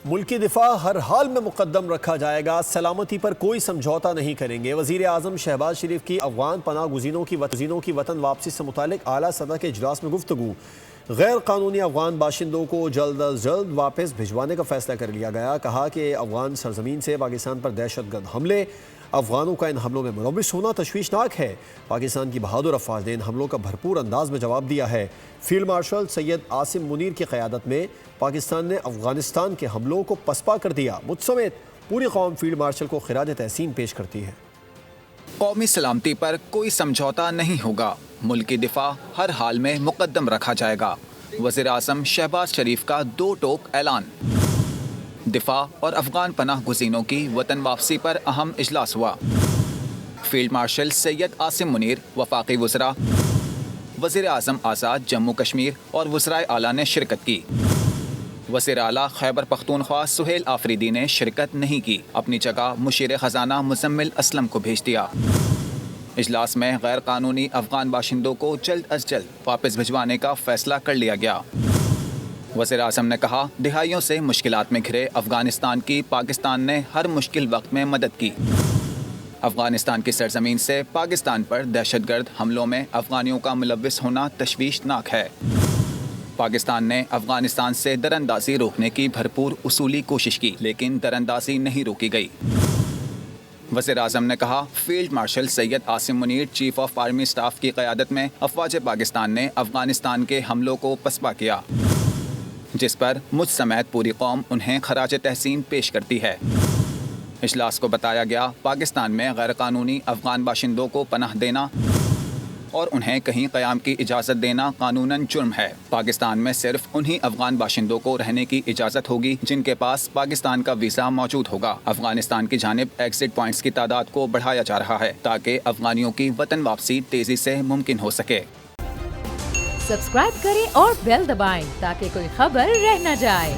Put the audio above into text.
ملکی دفاع ہر حال میں مقدم رکھا جائے گا، سلامتی پر کوئی سمجھوتا نہیں کریں گے۔ وزیر اعظم شہباز شریف کی افغان پناہ گزینوں کی وطن واپسی سے متعلق اعلیٰ سطح کے اجلاس میں گفتگو۔ غیر قانونی افغان باشندوں کو جلد از جلد واپس بھجوانے کا فیصلہ کر لیا گیا۔ کہا کہ افغان سرزمین سے پاکستان پر دہشت گرد حملے، افغانوں کا ان حملوں میں ملوث ہونا تشویشناک ہے۔ پاکستان کی بہادر افواج نے ان حملوں کا بھرپور انداز میں جواب دیا ہے۔ فیلڈ مارشل سید عاصم منیر کی قیادت میں پاکستان نے افغانستان کے حملوں کو پسپا کر دیا۔ مجھ سمیت پوری قوم فیلڈ مارشل کو خراج تحسین پیش کرتی ہے۔ قومی سلامتی پر کوئی سمجھوتا نہیں ہوگا، ملک کی دفاع ہر حال میں مقدم رکھا جائے گا۔ وزیر اعظم شہباز شریف کا دو ٹوک اعلان۔ دفاع اور افغان پناہ گزینوں کی وطن واپسی پر اہم اجلاس ہوا۔ فیلڈ مارشل سید عاصم منیر، وفاقی وزراء، وزیر اعظم آزاد جموں کشمیر اور وزرائے اعلیٰ نے شرکت کی۔ وزیر اعلیٰ خیبر پختونخوا سہیل آفریدی نے شرکت نہیں کی، اپنی جگہ مشیر خزانہ مزمل اسلم کو بھیج دیا۔ اجلاس میں غیر قانونی افغان باشندوں کو جلد از جلد واپس بھجوانے کا فیصلہ کر لیا گیا۔ وزیر اعظم نے کہا، دہائیوں سے مشکلات میں گھرے افغانستان کی پاکستان نے ہر مشکل وقت میں مدد کی۔ افغانستان کی سرزمین سے پاکستان پر دہشت گرد حملوں میں افغانیوں کا ملوث ہونا تشویشناک ہے۔ پاکستان نے افغانستان سے دراندازی روکنے کی بھرپور اصولی کوشش کی، لیکن دراندازی نہیں روکی گئی۔ وزیر اعظم نے کہا، field marshal Syed Asim Munir chief of army staff کی قیادت میں افواج پاکستان نے افغانستان کے حملوں کو پسپا کیا، جس پر مجھ سمیت پوری قوم انہیں خراج تحسین پیش کرتی ہے۔ اجلاس کو بتایا گیا، پاکستان میں غیر قانونی افغان باشندوں کو پناہ دینا اور انہیں کہیں قیام کی اجازت دینا قانوناً جرم ہے۔ پاکستان میں صرف انہی افغان باشندوں کو رہنے کی اجازت ہوگی جن کے پاس پاکستان کا ویزا موجود ہوگا۔ افغانستان کی جانب ایگزٹ پوائنٹس کی تعداد کو بڑھایا جا رہا ہے تاکہ افغانیوں کی وطن واپسی تیزی سے ممکن ہو سکے۔ سبسکرائب کریں اور بیل دبائیں تاکہ کوئی خبر رہ نہ جائے۔